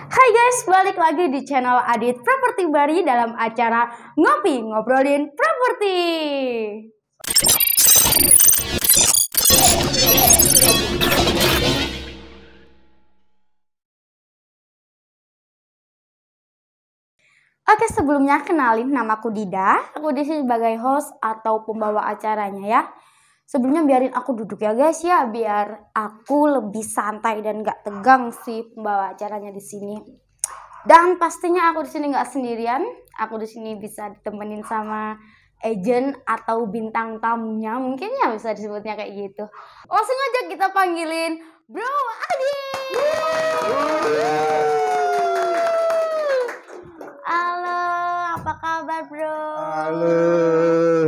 Hai guys, balik lagi di channel Adit Property Bari dalam acara Ngopi Ngobrolin Properti. Oke, sebelumnya kenalin, namaku Dida. Aku di sini sebagai host atau pembawa acaranya ya. Sebelumnya biarin aku duduk ya guys ya, biar aku lebih santai dan gak tegang sih pembawa acaranya di sini. Dan pastinya aku di sini nggak sendirian. Aku di sini bisa ditemenin sama agent atau bintang tamunya, mungkin ya bisa disebutnya kayak gitu. Langsung aja kita panggilin Bro Adi. Halo, apa kabar Bro? Halo,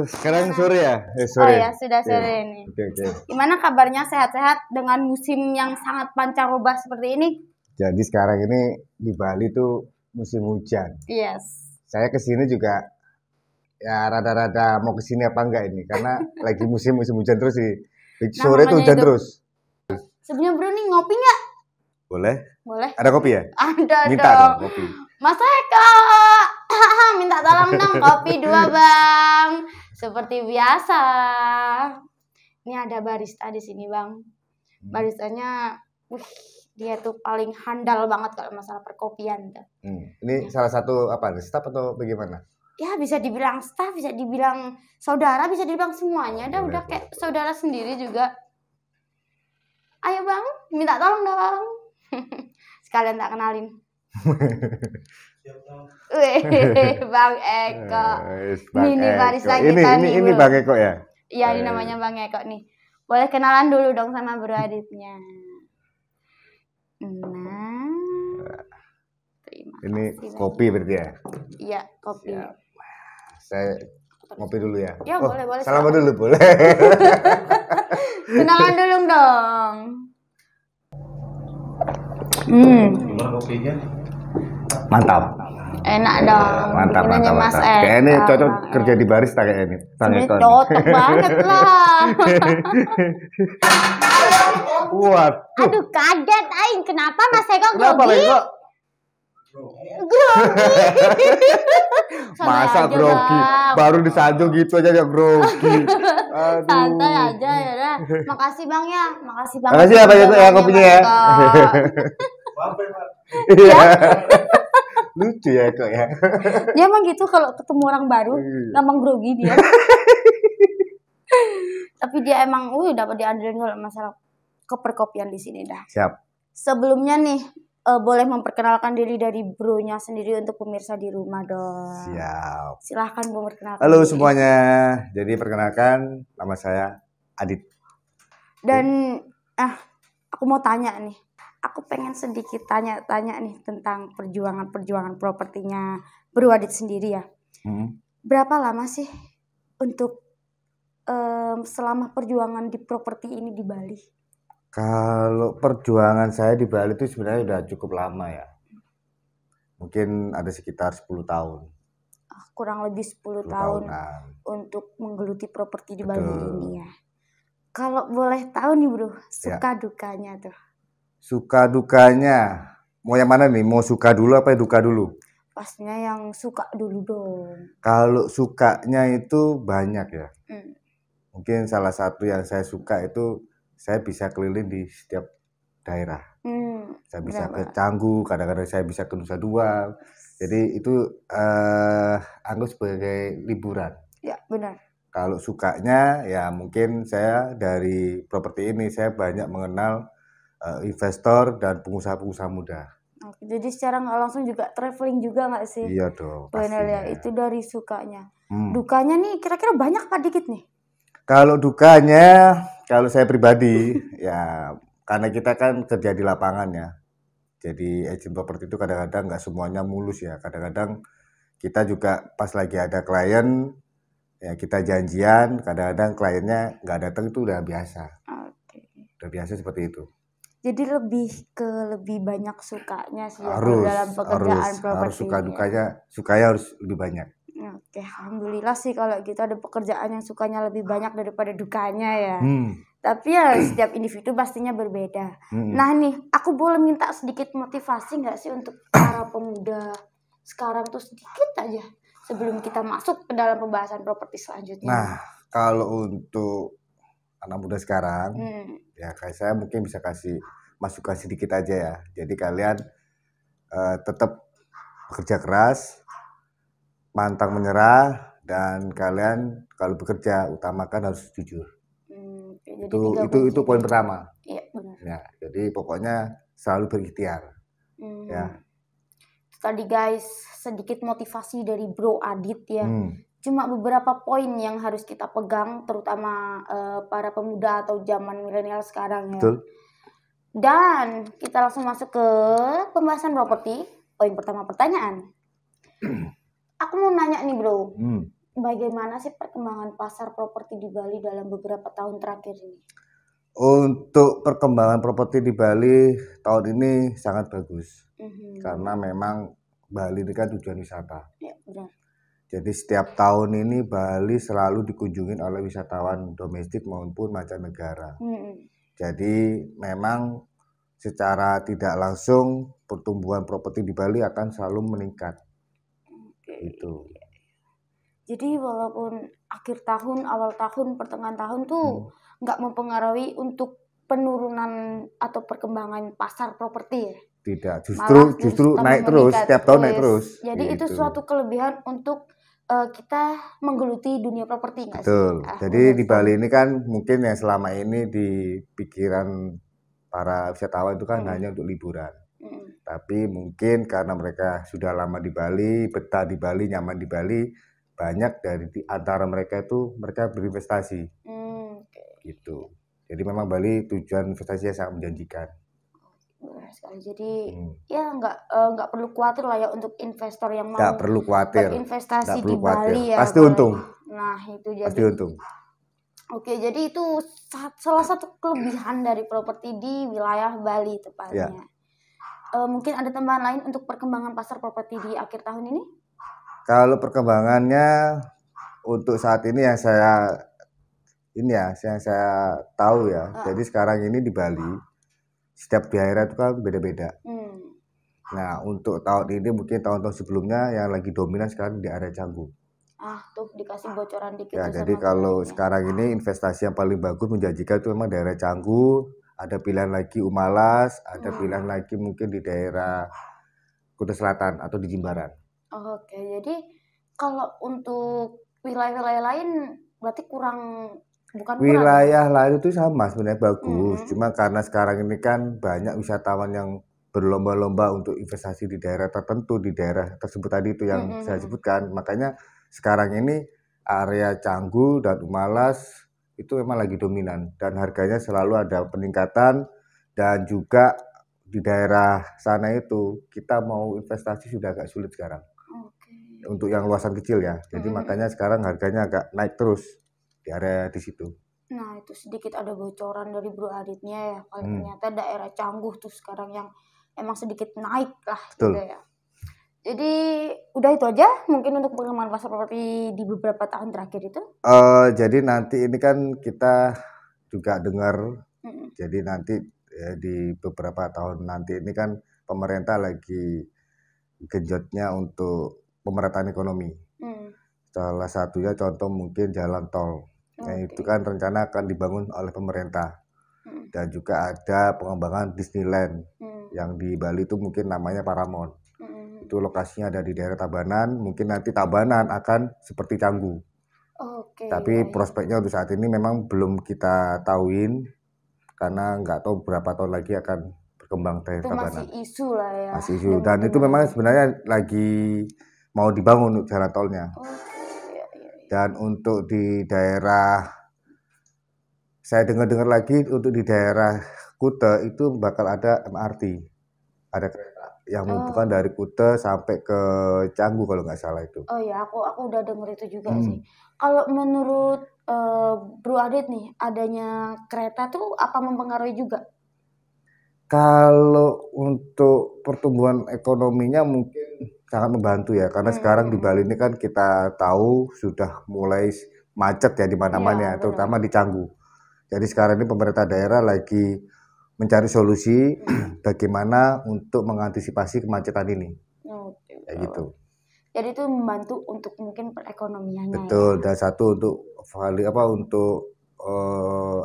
sekarang sore ya? Sore. Oh ya, sudah sore nih. Oke. Gimana kabarnya, sehat-sehat dengan musim yang sangat pancaroba seperti ini? Jadi sekarang ini di Bali tuh musim hujan. Yes. Saya kesini juga ya rada-rada mau kesini apa enggak ini karena lagi musim hujan terus sih. Sore tuh hujan terus. Sebelumnya Bro nih ngopi nggak? Boleh? Boleh. Ada kopi ya? Ada. Minta dong kopi. Mas Eka, minta tolong dong kopi 2 bang. Seperti biasa. Ini ada barista di sini bang. Baristanya, dia tuh paling handal banget kalau masalah perkopian. Ini salah satu apa? Staff atau bagaimana? Ya bisa dibilang staff, bisa dibilang saudara, bisa dibilang semuanya. Udah kayak saudara sendiri juga. Ayo bang, minta tolong dong. Sekalian tak kenalin. Bang Eko. Ini barista kita nih. Ini Bang Eko ya? Iya, ini namanya Bang Eko nih. Boleh kenalan dulu dong sama Bro Aditnya. Nah. Ini kopi berarti ya? Iya, kopi. Siap. Saya ngopi dulu ya. Ya, boleh. Salam dulu boleh. Kenalan dulu dong. Gimana kopinya? Mantap. Enak dong. Mantap. Mas Kayak ini cocok kerja di barista kayak ini. Cocok banget lah. Waduh. Aduh, kaget aing. Kenapa Mas Eko Kenapa grogi? Grogi. Masa grogi? Baru disanjung gitu aja ya grogi. Aduh. Santai aja ya udah. Makasih Bang ya. Makasih Bang. Makasih ya Pak ya kopinya ya. Iya. Lucu ya kok ya. Dia emang gitu kalau ketemu orang baru, gampang grogi dia. Tapi dia emang dapat diandelin kalau masalah keperkopian di sini dah. Siap. Sebelumnya nih, boleh memperkenalkan diri dari Bro-nya sendiri untuk pemirsa di rumah dong. Siap. Silahkan memperkenalkan. Halo semuanya. Jadi perkenalkan, nama saya Adit. Dan aku mau tanya nih. Aku pengen sedikit tanya-tanya nih tentang perjuangan propertinya Bro Adit sendiri ya. Berapa lama sih untuk selama perjuangan di properti ini di Bali? Kalau perjuangan saya di Bali itu sebenarnya udah cukup lama ya. Mungkin ada sekitar 10 tahun. Kurang lebih 10 tahun untuk menggeluti properti di Bali ini ya. Kalau boleh tahu nih Bro, suka dukanya tuh. Suka dukanya, mau yang mana nih? Mau suka dulu apa duka dulu? Pastinya yang suka dulu dong. Kalau sukanya itu banyak ya. Mungkin salah satu yang saya suka itu saya bisa keliling di setiap daerah. Saya bisa ke Canggu, kadang-kadang saya bisa ke Nusa Dua. Jadi itu anggap sebagai liburan. Ya benar. Kalau sukanya ya mungkin saya dari properti ini saya banyak mengenal investor dan pengusaha-pengusaha muda. Oke, jadi secara nggak langsung juga traveling juga nggak sih? Iya dong. Benar ya, itu dari sukanya. Dukanya nih kira-kira banyak apa dikit nih? Kalau dukanya, kalau saya pribadi ya karena kita kan kerja di lapangan ya. Jadi agent properti itu kadang-kadang nggak semuanya mulus ya. Kadang-kadang kita juga pas lagi ada klien ya kita janjian, kadang-kadang kliennya nggak datang itu udah biasa. Oke. Udah biasa seperti itu. Jadi lebih banyak sukanya sih dalam harus pekerjaan properti. Harus sukanya harus lebih banyak. Oke, alhamdulillah sih kalau gitu ada pekerjaan yang sukanya lebih banyak daripada dukanya ya. Tapi ya setiap individu pastinya berbeda. Nah nih, aku boleh minta sedikit motivasi nggak sih untuk para pemuda sekarang tuh sedikit aja sebelum kita masuk ke dalam pembahasan properti selanjutnya. Nah, kalau untuk anak muda sekarang, ya kayak saya mungkin bisa kasih masukan sedikit aja ya. Jadi kalian tetap bekerja keras, pantang menyerah, dan kalian kalau bekerja utamakan harus jujur. Itu poin pertama. Iya benar. Ya, jadi pokoknya selalu berikhtiar. Ya. Tadi guys, sedikit motivasi dari Bro Adit ya. Cuma beberapa poin yang harus kita pegang, terutama para pemuda atau zaman milenial sekarang ya. Betul. Dan kita langsung masuk ke pembahasan properti. Poin pertama, pertanyaan. Aku mau nanya nih bro, bagaimana sih perkembangan pasar properti di Bali dalam beberapa tahun terakhir ini? Untuk perkembangan properti di Bali tahun ini sangat bagus. Karena memang Bali ini kan tujuan wisata. Ya, benar. Jadi setiap tahun ini Bali selalu dikunjungi oleh wisatawan domestik maupun mancanegara. Jadi memang secara tidak langsung pertumbuhan properti di Bali akan selalu meningkat. Itu. Jadi walaupun akhir tahun, awal tahun, pertengahan tahun tuh nggak mempengaruhi untuk penurunan atau perkembangan pasar properti ya? Tidak, justru naik terus, setiap tahun naik terus. Jadi gitu. Itu suatu kelebihan untuk kita menggeluti dunia properti nggak sih? Betul. Jadi di Bali ini kan mungkin yang selama ini di pikiran para wisatawan itu kan hanya untuk liburan. Tapi mungkin karena mereka sudah lama di Bali, betah di Bali, nyaman di Bali, banyak dari antara mereka itu mereka berinvestasi. Gitu. Jadi memang Bali tujuan investasinya sangat menjanjikan. Jadi ya nggak perlu khawatir lah ya untuk investor yang mau berinvestasi di Bali ya. Pasti untung. Nah itu jadi. Pasti untung. Oke, jadi itu salah satu kelebihan dari properti di wilayah Bali tepatnya. Ya. Mungkin ada tambahan lain untuk perkembangan pasar properti di akhir tahun ini? Kalau perkembangannya untuk saat ini yang saya tahu ya. Jadi sekarang ini di Bali setiap daerah itu kan beda-beda. Nah untuk tahun ini mungkin tahun-tahun sebelumnya yang lagi dominan sekarang di area Canggu. Tuh dikasih bocoran dikit. Ya jadi kalau sekarang ini investasi yang paling bagus menjanjikan itu memang daerah Canggu. Ada pilihan lagi Umalas, ada pilihan lagi mungkin di daerah Kuta Selatan atau di Jimbaran. Oke, jadi kalau untuk wilayah-wilayah lain berarti wilayah lain itu sama sebenarnya bagus, cuma karena sekarang ini kan banyak wisatawan yang berlomba-lomba untuk investasi di daerah tertentu, di daerah tersebut tadi itu yang saya sebutkan, makanya sekarang ini area Canggu dan Umalas itu memang lagi dominan dan harganya selalu ada peningkatan. Dan juga di daerah sana itu kita mau investasi sudah agak sulit sekarang. Untuk yang luasan kecil ya, jadi makanya sekarang harganya agak naik terus di area di situ. Nah itu sedikit ada bocoran dari Bro Aditnya ya, kalau ternyata daerah Canggu tuh sekarang yang emang sedikit naik lah. Betul. Gitu ya. Jadi udah itu aja mungkin untuk pengembangan pasar properti di beberapa tahun terakhir itu. Jadi nanti ini kan kita juga dengar, jadi nanti di beberapa tahun nanti ini kan pemerintah lagi genjotnya untuk pemerataan ekonomi. Salah satunya contoh mungkin jalan tol. Nah itu kan rencana akan dibangun oleh pemerintah. Dan juga ada pengembangan Disneyland yang di Bali itu mungkin namanya Paramount. Itu lokasinya ada di daerah Tabanan. Mungkin nanti Tabanan akan seperti Canggu. Tapi prospeknya untuk saat ini memang belum kita tahuin karena nggak tahu berapa tahun lagi akan berkembang dari Tabanan. Masih isu lah ya. Masih isu. Dan itu memang sebenarnya lagi mau dibangun untuk jalan tolnya. Dan untuk di daerah, saya dengar lagi untuk di daerah Kuta itu bakal ada MRT, ada kereta yang menghubungkan dari Kuta sampai ke Canggu kalau nggak salah itu. Oh ya, aku udah denger itu juga sih. Kalau menurut Bro Adit nih, adanya kereta tuh apa mempengaruhi juga? Kalau untuk pertumbuhan ekonominya mungkin sangat membantu ya, karena sekarang di Bali ini kan kita tahu sudah mulai macet ya di mana-mana ya, terutama di Canggu. Jadi sekarang ini pemerintah daerah lagi mencari solusi bagaimana untuk mengantisipasi kemacetan ini. Oke. Kayak gitu. Jadi itu membantu untuk mungkin perekonomiannya Betul. ya. Dan satu untuk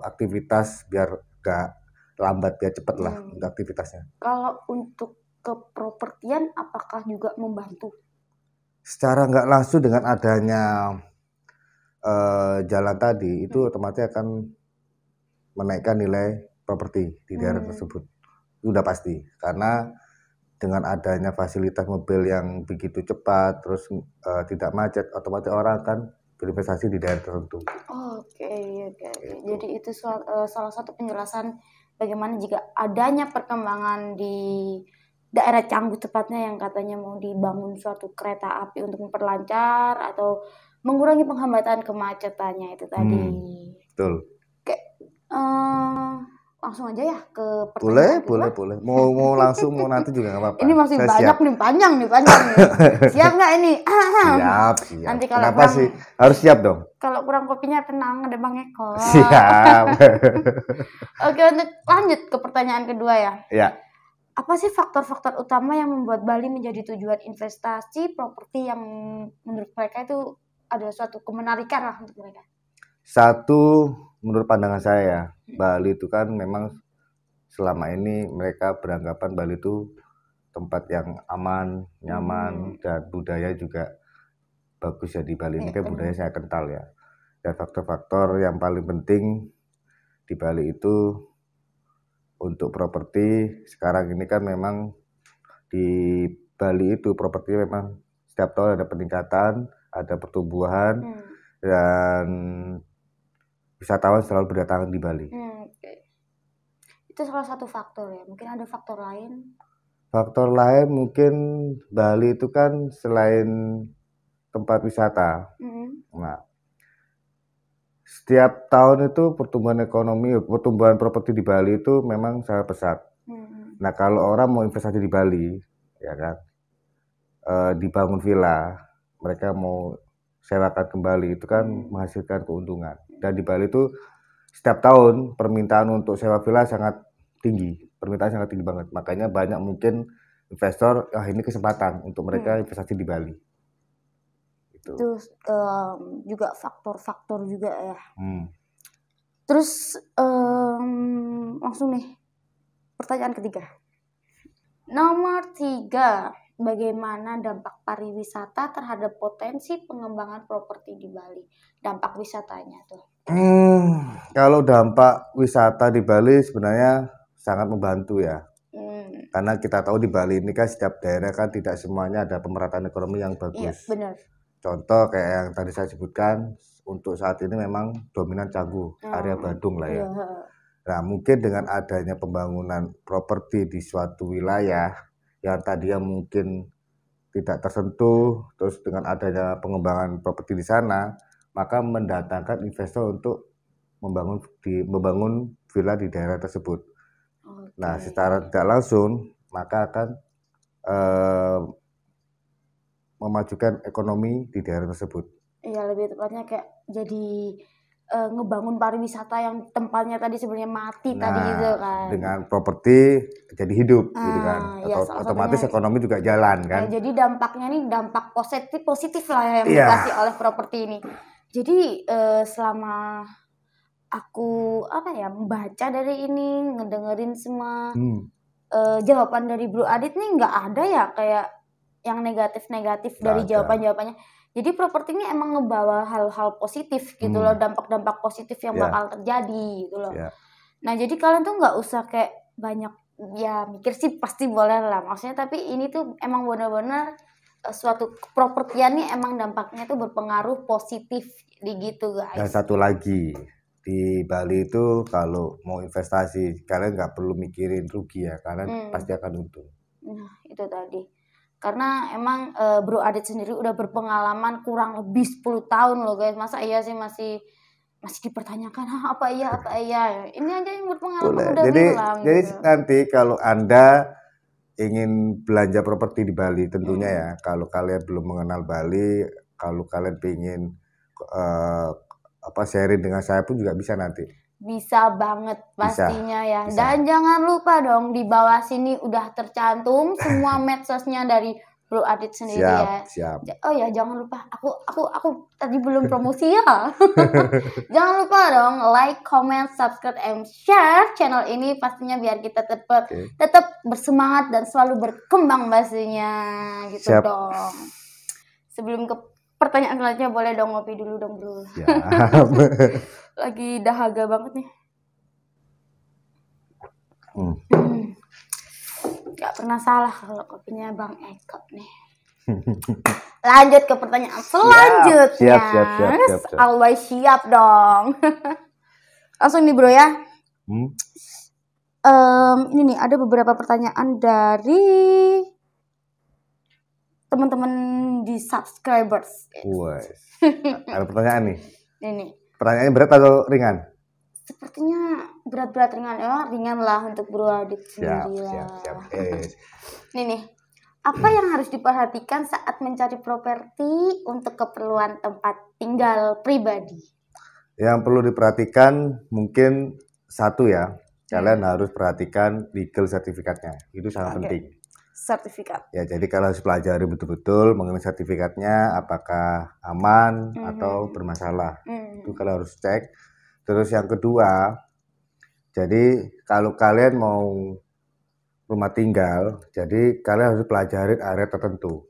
aktivitas biar gak lambat, biar cepet lah untuk aktivitasnya. Kalau untuk kepropertian apakah juga membantu? Secara nggak langsung dengan adanya jalan tadi itu otomatis akan menaikkan nilai properti di daerah tersebut. Itu udah pasti. Karena dengan adanya fasilitas mobil yang begitu cepat, terus tidak macet, otomatis orang akan berinvestasi di daerah tertentu. Oke. Jadi itu salah satu penjelasan bagaimana jika adanya perkembangan di daerah Canggu tepatnya yang katanya mau dibangun suatu kereta api untuk memperlancar atau mengurangi penghambatan kemacetannya itu tadi. Betul. Oke. Langsung aja ya ke pertanyaan kedua. Boleh. Mau langsung, mau nanti juga nggak apa-apa. Ini masih Saya banyak siap. nih, panjang nih. Siap nggak ini? Siap. Nanti kalau Kenapa sih? Harus siap dong. Kalau kurang kopinya tenang, ada Bang Eko. Siap. Oke, untuk lanjut ke pertanyaan kedua ya. Ya. Apa sih faktor-faktor utama yang membuat Bali menjadi tujuan investasi properti yang menurut mereka itu ada suatu kemenarikan lah untuk mereka? Satu, menurut pandangan saya, Bali itu kan memang selama ini mereka beranggapan Bali itu tempat yang aman, nyaman, dan budaya juga bagus ya di Bali. Ini kan budaya saya kental ya. Dan faktor-faktor yang paling penting di Bali itu untuk properti sekarang ini kan memang di Bali itu properti memang setiap tahun ada peningkatan, ada pertumbuhan, dan wisatawan selalu berdatangan di Bali. Oke. Itu salah satu faktor ya. Mungkin ada faktor lain. Faktor lain mungkin Bali itu kan selain tempat wisata. Nah, setiap tahun itu pertumbuhan properti di Bali itu memang sangat pesat. Nah, kalau orang mau investasi di Bali, ya kan, dibangun villa, mereka mau sewakan kembali itu kan menghasilkan keuntungan. Dan di Bali itu setiap tahun permintaan untuk sewa villa sangat tinggi, banget. Makanya banyak mungkin investor, ini kesempatan untuk mereka investasi di Bali. Itu juga faktor-faktor juga ya. Terus langsung nih pertanyaan ketiga. Nomor 3, bagaimana dampak pariwisata terhadap potensi pengembangan properti di Bali? Dampak wisatanya tuh. Kalau dampak wisata di Bali sebenarnya sangat membantu ya. Karena kita tahu di Bali ini kan setiap daerah kan tidak semuanya ada pemerataan ekonomi yang bagus. Iya, benar. Contoh kayak yang tadi saya sebutkan, untuk saat ini memang dominan Canggu, area Badung lah ya. Nah, mungkin dengan adanya pembangunan properti di suatu wilayah yang tadinya mungkin tidak tersentuh, terus dengan adanya pengembangan properti di sana, maka mendatangkan investor untuk membangun villa di daerah tersebut. Nah, secara tidak langsung maka akan memajukan ekonomi di daerah tersebut. Iya, lebih tepatnya kayak jadi ngebangun pariwisata yang tempatnya tadi sebenarnya mati tadi gitu kan. Dengan properti jadi hidup gitu kan. Ya, otomatis ekonomi juga jalan kan. Jadi dampaknya nih dampak positif lah yang dikasih oleh properti ini. Jadi selama aku membaca dari ini, ngedengerin semua jawaban dari Bro Adit nih nggak ada ya kayak yang negatif-negatif dari jawaban-jawabannya. Jadi properti ini emang ngebawa hal-hal positif gitu loh, dampak-dampak positif yang bakal terjadi gitu loh. Nah, jadi kalian tuh nggak usah kayak banyak ya mikir sih pasti boleh lah maksudnya, tapi ini tuh emang benar-benar suatu propertian nih emang dampaknya tuh berpengaruh positif gitu guys. Dan satu lagi, di Bali itu kalau mau investasi kalian nggak perlu mikirin rugi ya, karena pasti akan untung. Nah, itu tadi. Karena emang Bro Adit sendiri udah berpengalaman kurang lebih 10 tahun loh guys. Masa iya sih masih dipertanyakan apa iya. Ini aja yang berpengalaman udah bilang. Jadi nanti kalau Anda ingin belanja properti di Bali tentunya ya, kalau kalian belum mengenal Bali, kalau kalian ingin sharing dengan saya pun juga bisa nanti. Bisa banget Bisa, pastinya ya. bisa. Dan jangan lupa dong di bawah sini udah tercantum semua medsosnya dari Bro Adit sendiri ya. Siap. Oh ya, jangan lupa. Aku tadi belum promosi ya. Jangan lupa dong like, comment, subscribe, and share channel ini pastinya biar kita tetap bersemangat dan selalu berkembang pastinya gitu Siap. dong. Sebelum ke pertanyaan selanjutnya boleh dong ngopi dulu dong bro. Siap. Lagi dahaga banget nih. Gak pernah salah kalau kopinya Bang Eko nih. Lanjut ke pertanyaan selanjutnya. Siap. Always siap dong. Langsung nih bro ya. Ini nih ada beberapa pertanyaan dari teman-teman di subscribers. Ada pertanyaan nih. Ini. Pertanyaannya berat atau ringan? Sepertinya berat-berat ringan ya, ringan lah untuk Bro Adit sendiri. Siap. Ini nih. Apa yang harus diperhatikan saat mencari properti untuk keperluan tempat tinggal pribadi? Yang perlu diperhatikan mungkin satu ya, kalian harus perhatikan legal sertifikatnya. Itu sangat penting. Sertifikat. Ya, jadi kalian harus pelajari betul-betul mengenai sertifikatnya apakah aman atau bermasalah. Itu kalian harus cek. Terus yang kedua, jadi kalau kalian mau rumah tinggal, jadi kalian harus pelajari area tertentu.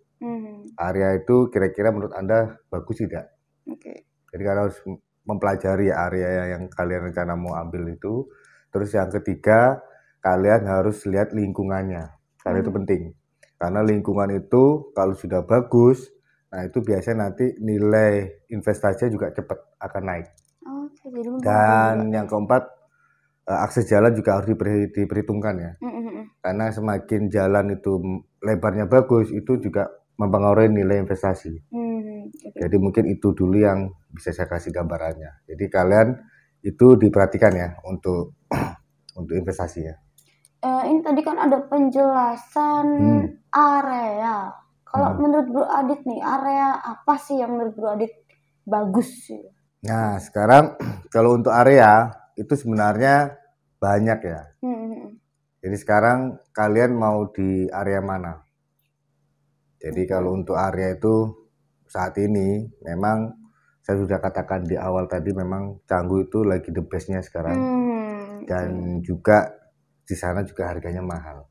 Area itu kira-kira menurut Anda bagus tidak? Jadi kalian harus mempelajari area yang kalian rencana mau ambil itu. Terus yang ketiga, kalian harus lihat lingkungannya. Karena itu penting. Karena lingkungan itu kalau sudah bagus, nah itu biasanya nanti nilai investasinya juga cepat akan naik. Dan yang keempat, akses jalan juga harus diperhitungkan ya. Karena semakin jalan itu lebarnya bagus, itu juga mempengaruhi nilai investasi. Jadi mungkin itu dulu yang bisa saya kasih gambarannya. Jadi kalian itu diperhatikan ya untuk investasinya. Ini tadi kan ada penjelasan area. Kalau menurut Bro Adit nih, area apa sih yang menurut Bro Adit bagus sih? Nah, sekarang kalau untuk area itu sebenarnya banyak ya. Jadi sekarang kalian mau di area mana? Jadi kalau untuk area itu saat ini memang saya sudah katakan di awal tadi memang Canggu itu lagi the bestnya sekarang. Dan juga di sana juga harganya mahal.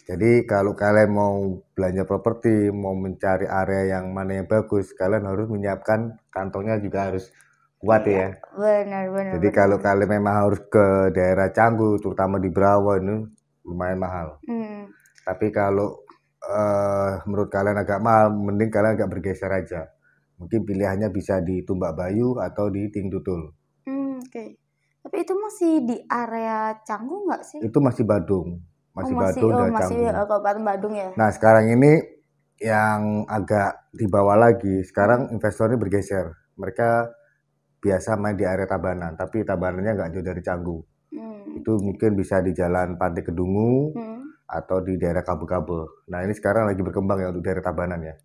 Jadi kalau kalian mau belanja properti, mau mencari area yang mana yang bagus, kalian harus menyiapkan kantongnya juga harus kuat ya. Benar. Jadi kalau kalian memang harus ke daerah Canggu, terutama di Brawa ini lumayan mahal. Tapi kalau menurut kalian agak mahal, mending kalian agak bergeser aja. Mungkin pilihannya bisa di Tumbak Bayu atau di Tingtutul. Tapi itu masih di area Canggu nggak sih? Itu masih Badung. Badung dan Canggu. Kabupaten Badung ya. Nah sekarang ini yang agak di bawah lagi, sekarang investornya bergeser. Mereka biasa main di area Tabanan, tapi Tabanannya nggak jauh dari Canggu. Itu mungkin bisa di Jalan Pantai Kedungu atau di daerah Kabel-Kabel. Nah ini sekarang lagi berkembang ya untuk daerah Tabanan ya.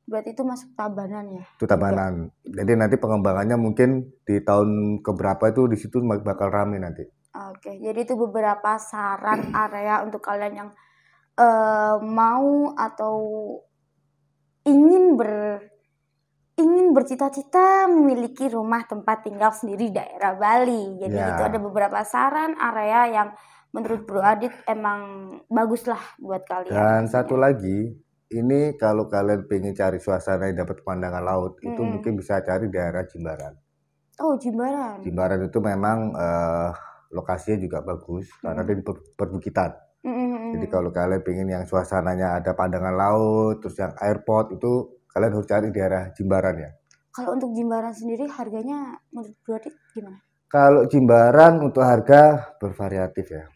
Berarti itu masuk Tabanan ya? Itu Tabanan. Jadi nanti pengembangannya mungkin di tahun keberapa itu di situ bakal rame nanti. Jadi itu beberapa saran area untuk kalian yang mau atau ingin bercita-cita memiliki rumah tempat tinggal sendiri daerah Bali. Jadi itu ada beberapa saran area yang menurut Bro Adit emang bagus lah buat kalian. Dan satu lagi, ini kalau kalian pengen cari suasana yang dapat pemandangan laut, itu mungkin bisa cari daerah Jimbaran. Jimbaran. Jimbaran itu memang lokasinya juga bagus karena di perbukitan. Jadi kalau kalian pengen yang suasananya ada pandangan laut, terus yang airport itu kalian harus cari daerah Jimbaran ya. Kalau untuk Jimbaran sendiri harganya menurut Bro Adit gimana? Kalau Jimbaran untuk harga bervariatif ya.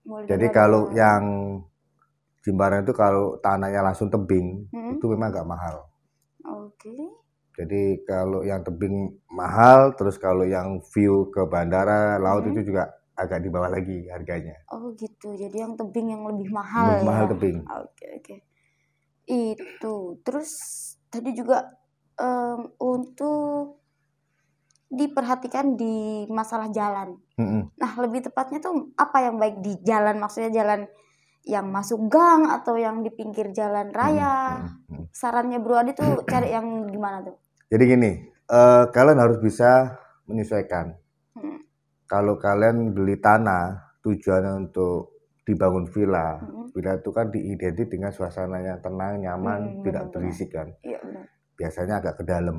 Jadi kalau yang Jimbaran itu kalau tanahnya langsung tebing itu memang agak mahal. Jadi kalau yang tebing mahal, terus kalau yang view ke bandara laut itu juga agak di bawah lagi harganya. Gitu. Jadi yang tebing yang lebih mahal. Lebih mahal tebing. Itu. Terus tadi juga untuk diperhatikan di masalah jalan. Mm-mm. Nah, lebih tepatnya tuh apa yang baik di jalan? Maksudnya jalan yang masuk gang atau yang di pinggir jalan raya? Sarannya Bro Adi tuh cari yang gimana tuh? Jadi gini, kalian harus bisa menyesuaikan. Hmm. Kalau kalian beli tanah tujuannya untuk dibangun villa, villa itu kan diidenti dengan suasana yang tenang, nyaman, tidak benar-benar. berisik kan. Iya benar. Biasanya agak ke dalam.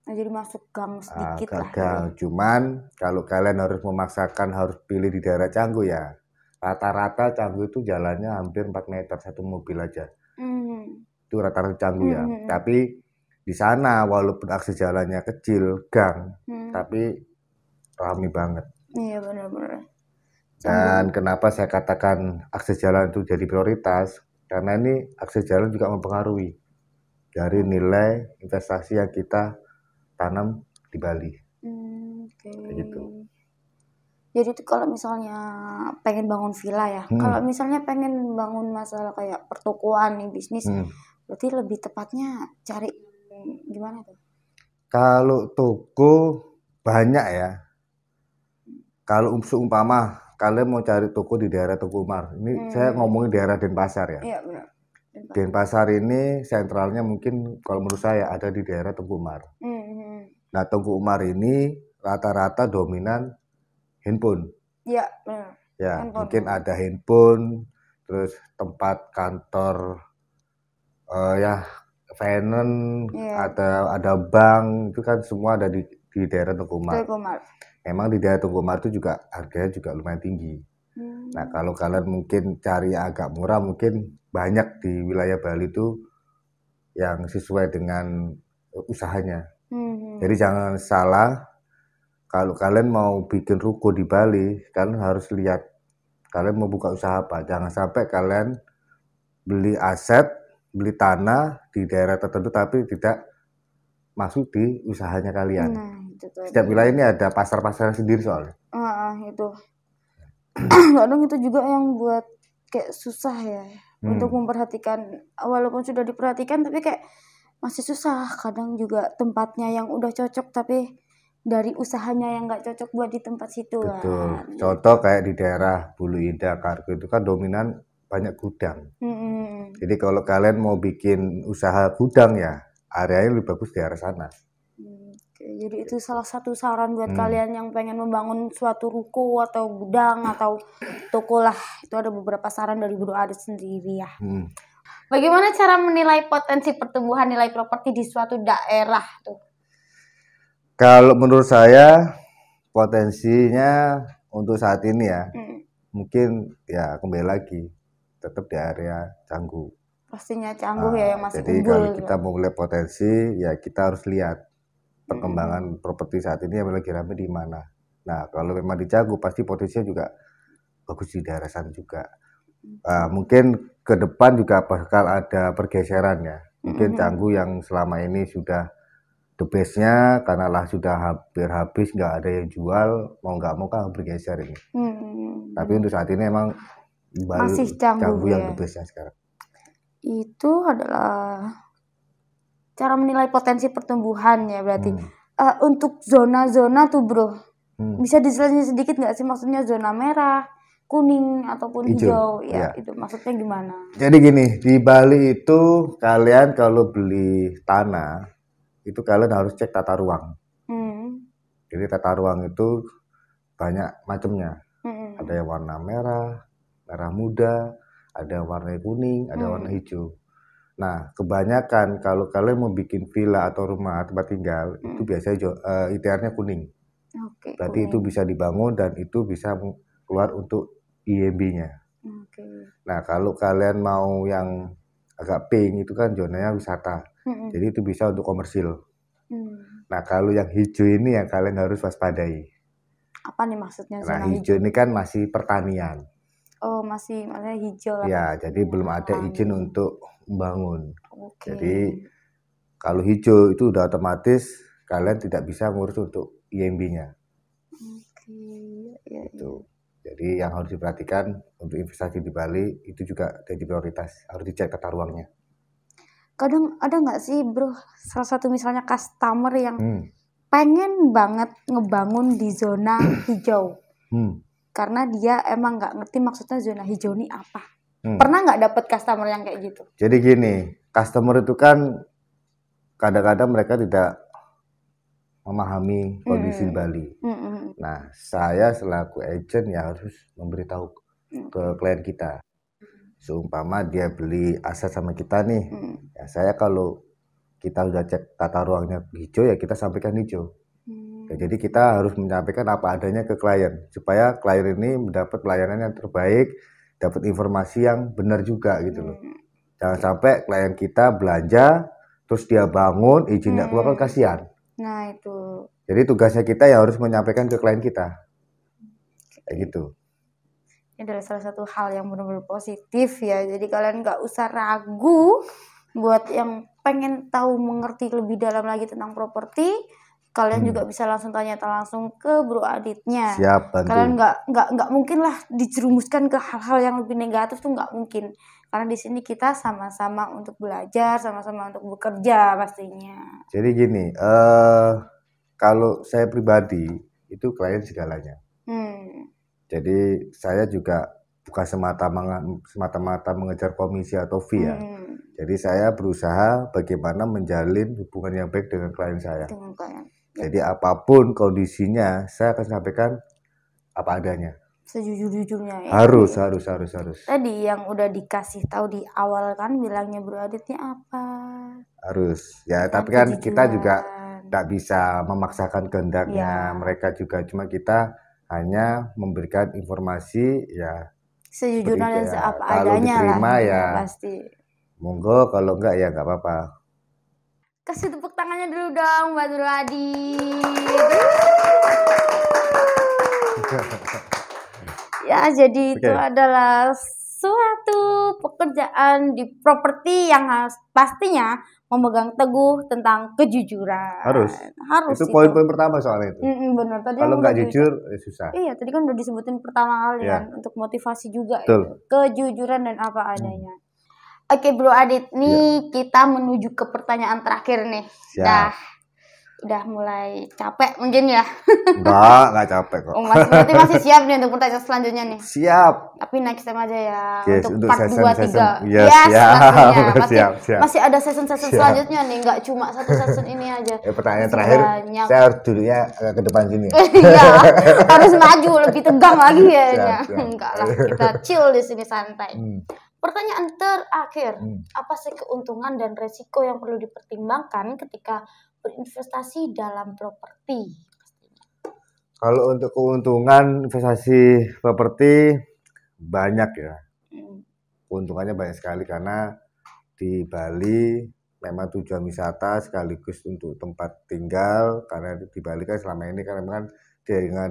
Nah, jadi masuk gang sedikit lah. Gagal. Cuman kalau kalian harus memaksakan harus pilih di daerah Canggu ya. Rata-rata Canggu itu jalannya hampir 4 meter satu mobil aja. Itu rata-rata Canggu ya. Tapi di sana walaupun akses jalannya kecil, gang, tapi ramai banget. Iya benar-benar. Dan kenapa saya katakan akses jalan itu jadi prioritas? Karena ini akses jalan juga mempengaruhi dari nilai investasi yang kita tanam di Bali. Kayak gitu. Jadi tuh kalau misalnya pengen bangun villa ya, kalau misalnya pengen bangun masalah kayak pertokoan nih, bisnis, berarti lebih tepatnya cari gimana tuh? Kalau toko banyak ya. Kalau seumpama kalian mau cari toko di daerah Teguh Umar, ini saya ngomongin daerah Denpasar ya. Iya benar. Denpasar ini sentralnya mungkin kalau menurut saya ada di daerah Teguh Umar. Nah Teguh Umar ini rata-rata dominan handphone. Iya benar. Ya mungkin ada handphone, terus tempat kantor ya finance, ada bank, itu kan semua ada di daerah Teguh Umar. Memang di daerah Teguh Umar itu juga harganya juga lumayan tinggi. Nah kalau kalian mungkin cari yang agak murah, mungkin banyak di wilayah Bali itu yang sesuai dengan usahanya. Jadi jangan salah, kalau kalian mau bikin ruko di Bali, kalian harus lihat kalian mau buka usaha apa. Jangan sampai kalian beli aset, beli tanah di daerah tertentu tapi tidak masuk di usahanya kalian. Setiap wilayah ini ada pasar-pasar sendiri soalnya. Itu. Kadang itu juga yang buat kayak susah ya untuk memperhatikan, walaupun sudah diperhatikan tapi kayak masih susah. Kadang juga tempatnya yang udah cocok tapi dari usahanya yang nggak cocok buat di tempat situ. Betul. Contoh kayak di daerah Bulu Indah, Kargo itu kan dominan banyak gudang. Jadi kalau kalian mau bikin usaha gudang ya, areanya lebih bagus di arah sana. Jadi itu salah satu saran buat kalian yang pengen membangun suatu ruko atau gudang atau toko lah. Itu ada beberapa saran dari Bro Adi sendiri ya. Bagaimana cara menilai potensi pertumbuhan nilai properti di suatu daerah tuh? Kalau menurut saya potensinya untuk saat ini ya, mungkin ya kembali lagi tetap di area Canggu. Pastinya Canggu ya yang masih jadi unggul. Kalau kita mau melihat potensi ya kita harus lihat perkembangan properti saat ini yang lagi rame di mana. Nah kalau memang di Canggu pasti potensinya juga bagus di daerah sana juga. Mungkin ke depan juga bakal ada pergeseran ya. Mungkin Canggu yang selama ini sudah the bestnya karena lah sudah hampir habis, nggak ada yang jual, mau nggak mau kan bergeser ini. Tapi untuk saat ini emang masih Canggu yang the bestnya sekarang. Itu adalah cara menilai potensi pertumbuhan ya berarti. Untuk zona-zona tuh Bro, bisa dijelasin sedikit nggak sih, maksudnya zona merah, kuning ataupun hijau ya, itu maksudnya gimana? Jadi gini, di Bali itu kalian kalau beli tanah itu kalian harus cek tata ruang. Jadi tata ruang itu banyak macamnya. Ada yang warna merah, merah muda, ada yang warna kuning, ada warna hijau. Nah, kebanyakan kalau kalian mau bikin villa atau rumah tempat tinggal, itu biasanya ITR-nya kuning. Berarti kuning. Itu bisa dibangun dan itu bisa keluar untuk IMB-nya. Nah, kalau kalian mau yang agak pink itu kan zonanya wisata. Jadi itu bisa untuk komersil. Nah, kalau yang hijau ini yang kalian harus waspadai. Apa nih maksudnya zona hijau? Ini kan masih pertanian. Oh, maksudnya hijau lah. Ya, jadi belum ada izin untuk membangun. Jadi kalau hijau itu udah otomatis kalian tidak bisa ngurus untuk IMB-nya. Gitu. Jadi yang harus diperhatikan untuk investasi di Bali itu juga jadi prioritas, harus dicek tata ruangnya. Kadang ada nggak sih Bro, salah satu misalnya customer yang pengen banget ngebangun di zona hijau. Karena dia emang nggak ngerti maksudnya zona hijau ini apa. Pernah nggak dapet customer yang kayak gitu? Jadi gini, customer itu kan kadang-kadang mereka tidak memahami kondisi Bali. Nah, saya selaku agent ya harus memberitahu ke klien kita. Seumpama dia beli aset sama kita nih, ya saya kalau kita udah cek tata ruangnya hijau ya kita sampaikan hijau. Ya, jadi kita harus menyampaikan apa adanya ke klien supaya klien ini mendapat pelayanan yang terbaik, dapat informasi yang benar juga gitu loh. Jangan sampai klien kita belanja terus dia bangun izin nggak keluar, kan kasihan. Nah itu. Jadi tugasnya kita ya harus menyampaikan ke klien kita kayak gitu. Ini adalah salah satu hal yang benar-benar positif ya. Jadi kalian nggak usah ragu buat yang pengen tahu mengerti lebih dalam lagi tentang properti. Kalian juga bisa langsung tanya langsung ke Bro Aditnya. Siap, bantu. Kalian nggak mungkin lah dijerumuskan ke hal-hal yang lebih negatif tuh, nggak mungkin. Karena di sini kita sama-sama untuk belajar, sama-sama untuk bekerja pastinya. Jadi gini, kalau saya pribadi itu klien segalanya. Jadi saya juga bukan semata-mata mengejar komisi atau fee ya. Jadi saya berusaha bagaimana menjalin hubungan yang baik dengan klien saya. Dengan klien. Jadi apapun kondisinya saya akan sampaikan apa adanya. Sejujur-jujurnya ya. Harus. Tadi yang udah dikasih tahu di awal kan bilangnya Bro Aditnya apa? Harus. Ya, tapi kan kita juga tidak bisa memaksakan kehendaknya mereka juga. Cuma kita hanya memberikan informasi ya sejujurnya dan seapa kalau adanya diterima lah, ya pasti. Monggo, kalau enggak ya enggak apa-apa. Kasih tepuk tangannya dulu dong buat Bro Adit. Ya, jadi itu adalah suatu pekerjaan di properti yang pastinya memegang teguh tentang kejujuran. Harus. Itu poin-poin pertama soalnya itu. Benar. Tadi kalau nggak jujur susah. Iya, tadi kan udah disebutin pertama kali kan untuk motivasi juga itu. Kejujuran dan apa adanya. Oke Bro Adit, nih kita menuju ke pertanyaan terakhir nih. Udah mulai capek mungkin ya? Enggak capek kok. Berarti masih siap nih untuk pertanyaan selanjutnya nih? Siap. Tapi next time aja ya, untuk part 2, 3. Siap. Masih ada session-session selanjutnya nih, nggak cuma satu session ini aja. Pertanyaan terakhir, saya harus duduknya ke depan sini. Iya, harus maju, lebih tegang lagi ya. Enggak lah, kita chill di sini santai. Pertanyaan terakhir, apa sih keuntungan dan resiko yang perlu dipertimbangkan ketika berinvestasi dalam properti? Kalau untuk keuntungan investasi properti banyak ya. Keuntungannya banyak sekali karena di Bali memang tujuan wisata sekaligus untuk tempat tinggal, karena di Bali kan selama ini kan memang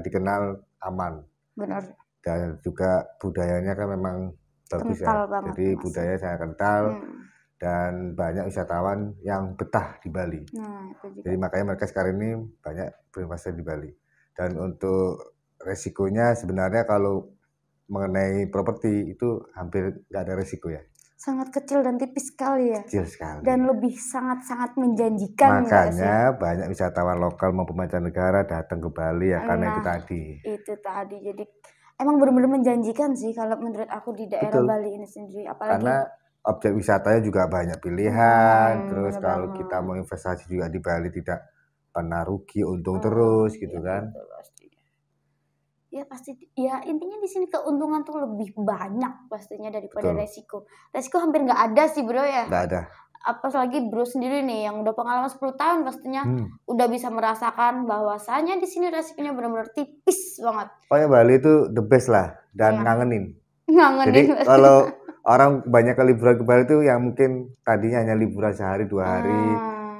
dikenal aman. Benar. Dan juga budayanya kan memang bagus ya. Jadi budaya sangat kental. Dan banyak wisatawan yang betah di Bali. Jadi makanya mereka sekarang ini banyak berinvestasi di Bali. Dan untuk resikonya sebenarnya kalau mengenai properti itu hampir nggak ada resiko ya. Sangat kecil dan tipis sekali ya. Kecil sekali. Dan lebih sangat-sangat menjanjikan. Makanya banyak wisatawan lokal maupun mancanegara datang ke Bali ya karena itu tadi. Itu tadi. Jadi emang benar-benar menjanjikan sih kalau menurut aku di daerah Bali ini sendiri. Apalagi karena objek wisatanya juga banyak pilihan, terus kalau kita mau investasi juga di Bali tidak pernah rugi, untung terus gitu kan. Ya pasti, ya intinya di sini keuntungan tuh lebih banyak pastinya daripada resiko. Resiko hampir nggak ada sih Bro ya. Nggak ada. Apalagi Bro sendiri nih yang udah pengalaman 10 tahun pastinya udah bisa merasakan bahwasanya di sini resikonya benar-benar tipis banget. Pokoknya Bali itu the best lah dan ngangenin. Jadi kalau orang banyak ke liburan ke Bali itu yang mungkin tadinya hanya liburan sehari 2 hari,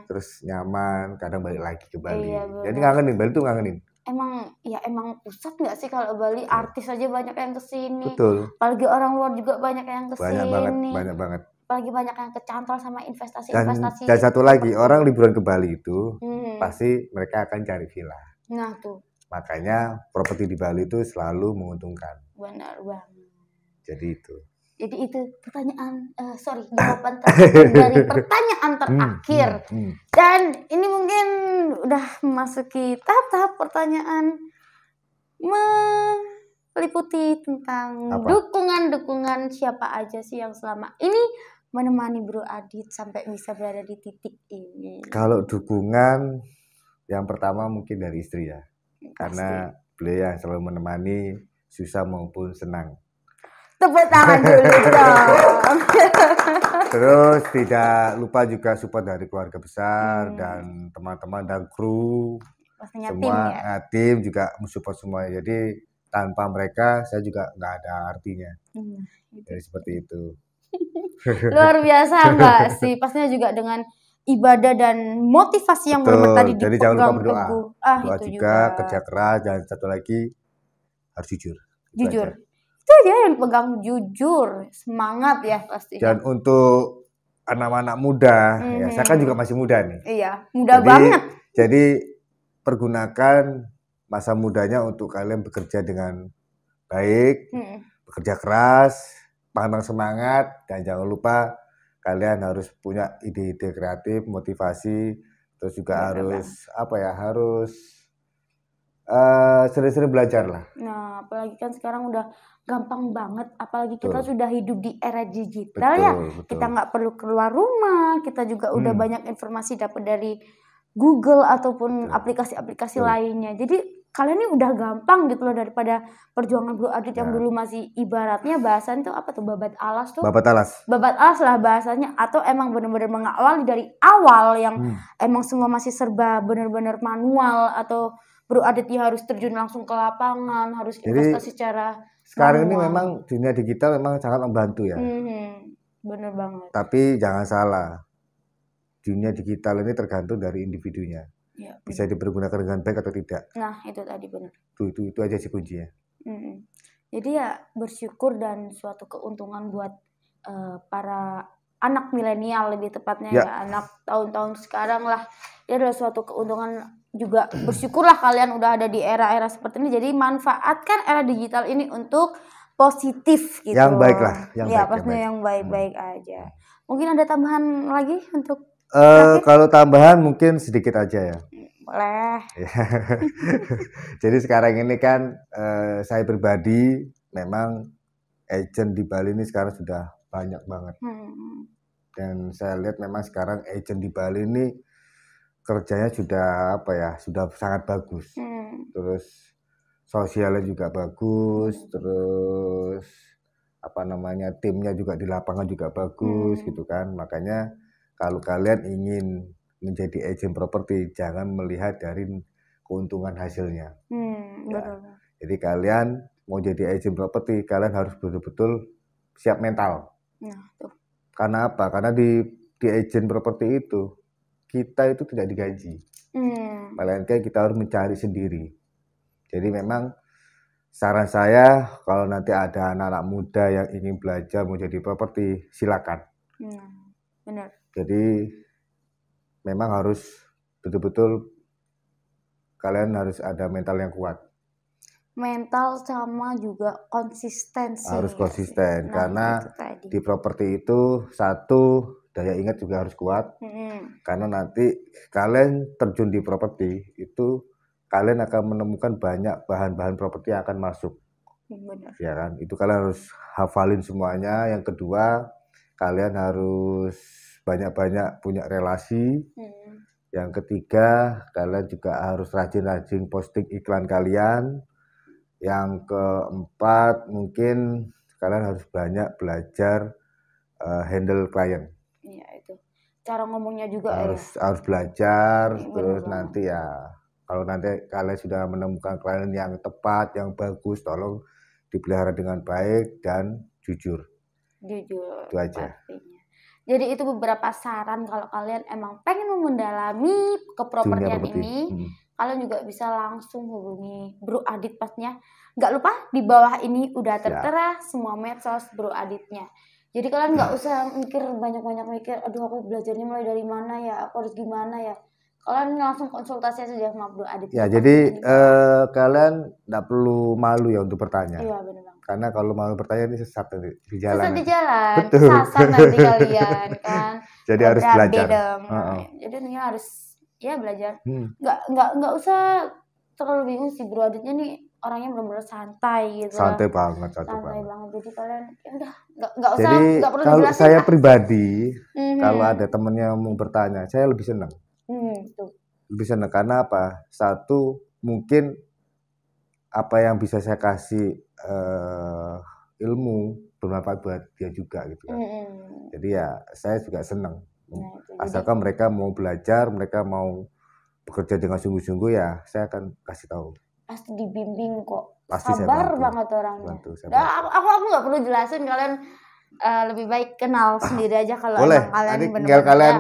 terus nyaman, kadang balik lagi ke Bali. Jadi ngangenin, Bali tuh ngangenin. Emang pusat nggak sih kalau Bali, artis aja banyak yang kesini. Betul. Apalagi orang luar juga banyak yang kesini. Banyak banget. Apalagi banyak yang kecantol sama investasi. Dan satu lagi, orang liburan ke Bali itu pasti mereka akan cari villa. Nah tuh. Makanya properti di Bali itu selalu menguntungkan. Benar banget. Jadi itu jawaban terakhir dari pertanyaan terakhir. Dan ini mungkin udah memasuki tahap-tahap pertanyaan meliputi tentang Apa? dukungan-dukungan siapa aja sih yang selama ini menemani Bro Adit sampai bisa berada di titik ini. Kalau dukungan yang pertama mungkin dari istri ya. Pasti. Karena beliau yang selalu menemani susah maupun senang. Tepuk tangan dulu dong. Terus tidak lupa juga support dari keluarga besar dan teman-teman dan kru. Pastinya Semua tim ya. tim juga mensupport semua. Jadi tanpa mereka saya juga nggak ada artinya. Jadi seperti itu. Luar biasa nggak sih? Pastinya juga dengan ibadah dan motivasi yang benar tadi Jadi jangan lupa dipegang berdoa. teguh. Doa Itu juga, kerja keras, dan satu lagi harus jujur. Itu Jujur. aja. Itu dia yang pegang jujur, semangat ya pastinya. Dan untuk anak-anak muda, ya saya kan juga masih muda nih. Iya, muda banget. Jadi pergunakan masa mudanya untuk kalian bekerja dengan baik, bekerja keras, pantang semangat, dan jangan lupa kalian harus punya ide-ide kreatif, motivasi, terus juga harus sering-sering belajar lah. Nah, apalagi kan sekarang udah gampang banget, apalagi kita sudah hidup di era digital ya. Kita nggak perlu keluar rumah, kita juga udah banyak informasi dapat dari Google ataupun aplikasi-aplikasi lainnya. Jadi kalian ini udah gampang gitu loh daripada perjuangan Bro Adit yang dulu masih ibaratnya bahasan itu apa tuh, babat alas tuh. Babat alas lah bahasanya, atau emang benar-benar mengawali dari awal yang emang semua masih serba benar-benar manual, atau Bro Adit harus terjun langsung ke lapangan, harus investasi secara sekarang ini memang dunia digital memang sangat membantu ya. Bener banget. Tapi jangan salah, dunia digital ini tergantung dari individunya. Ya, bisa dipergunakan dengan baik atau tidak. Nah, itu tadi benar. Itu aja sih kuncinya. Jadi ya bersyukur dan suatu keuntungan buat para anak milenial lebih tepatnya ya, anak tahun-tahun sekarang lah. Ini adalah suatu keuntungan juga. Bersyukurlah kalian udah ada di era-era seperti ini. Jadi manfaatkan era digital ini untuk positif gitu. Yang baik lah. Pastinya yang baik-baik aja. Mungkin ada tambahan lagi untuk kalau tambahan mungkin sedikit aja ya. Boleh. Jadi sekarang ini kan saya pribadi memang agent di Bali ini sekarang sudah banyak banget. Dan saya lihat memang sekarang agent di Bali ini kerjanya sudah sudah sangat bagus. Terus sosialnya juga bagus, terus timnya juga di lapangan juga bagus gitu kan. Makanya kalau kalian ingin menjadi agent properti, jangan melihat dari keuntungan hasilnya. Jadi kalian mau jadi agent properti, kalian harus betul-betul siap mental. Karena apa? Karena di agent properti itu kita itu tidak digaji, melainkan kita harus mencari sendiri. Jadi memang saran saya kalau nanti ada anak-anak muda yang ingin belajar mau jadi properti, silakan. Benar. Jadi memang harus betul-betul kalian harus ada mental yang kuat. Mental sama juga konsistensi. Harus konsisten karena di properti itu satu, daya ingat juga harus kuat. Karena nanti kalian terjun di properti itu kalian akan menemukan banyak bahan-bahan properti yang akan masuk. Benar. Ya kan? Itu kalian harus hafalin semuanya. Yang kedua, kalian harus banyak-banyak punya relasi. Yang ketiga, kalian juga harus rajin-rajin posting iklan kalian. Yang keempat, mungkin kalian harus banyak belajar handle klien. Iya, itu. Cara ngomongnya juga harus belajar. Terus nanti kalau nanti kalian sudah menemukan klien yang tepat, yang bagus, tolong dipelihara dengan baik dan jujur. Itu aja. Pastinya. Jadi itu beberapa saran kalau kalian emang pengen mendalami kepropertian ini, kalian juga bisa langsung hubungi Bro Adit pastinya. Nggak lupa di bawah ini udah tertera semua medsos Bro Aditnya. Jadi kalian nggak usah banyak-banyak mikir, aduh aku belajarnya mulai dari mana ya, aku harus gimana ya. Kalian langsung konsultasi saja sama Bro Adit. Ya, jadi kalian nggak perlu malu ya untuk bertanya. Iya, benar. Karena kalau mau bertanya ini sesat di jalan. Sesat di jalan, kesasar nanti kalian kan. Jadi harus belajar. Jadi ini harus ya belajar. Nggak usah terlalu bingung sih bro. Aditnya nih orangnya benar-benar santai gitu. Santai banget. Jadi kalian ya udah nggak usah, Jadi nggak perlu kalau dijelasin saya lah. pribadi, kalau ada temennya mau bertanya, saya lebih senang. Tuh. Lebih senang karena apa? Satu, mungkin apa yang bisa saya kasih ilmu bermanfaat buat dia juga gitu kan. Jadi ya saya juga senang. Asalkan mereka mau belajar, mereka mau bekerja dengan sungguh-sungguh, ya saya akan kasih tahu. Pasti dibimbing kok. Pasti Sabar saya banget orangnya. Bantu. Aku nggak perlu jelasin, kalian lebih baik kenal sendiri aja kalau boleh. emang kalian Nanti bener-bener tinggal kalian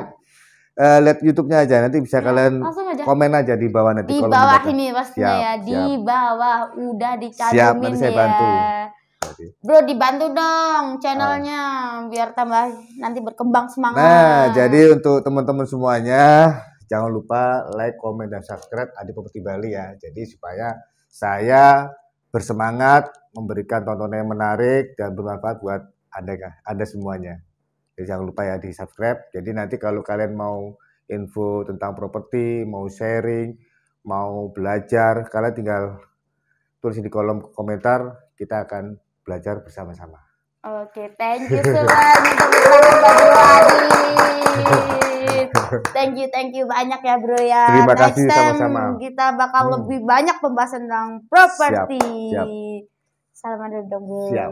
lihat YouTube-nya aja, nanti bisa kalian komen aja di bawah nanti. Di bawah ini pastinya ya, di bawah udah dicantumin. Siap, nanti saya bantu. Bro, dibantu dong channelnya biar tambah nanti berkembang semangat. Nah, jadi untuk teman-teman semuanya jangan lupa like, komen, dan subscribe Adi Properti Bali ya. Jadi supaya saya bersemangat memberikan tontonan yang menarik dan bermanfaat buat Anda semuanya. Jadi jangan lupa ya di subscribe. Jadi nanti kalau kalian mau info tentang properti, mau sharing, mau belajar, kalian tinggal tulis di kolom komentar. Kita akan belajar bersama-sama. Oke, thank you semuanya thank you banyak ya bro ya. Terima kasih sama-sama. Kita bakal lebih banyak pembahasan tentang properti. Siap. Salam dong bro. Siap.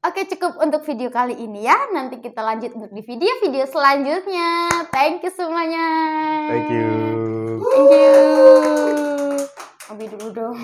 Oke, cukup untuk video kali ini ya. Nanti kita lanjut untuk di video-video selanjutnya. Thank you semuanya. Thank you. Ambil dulu dong.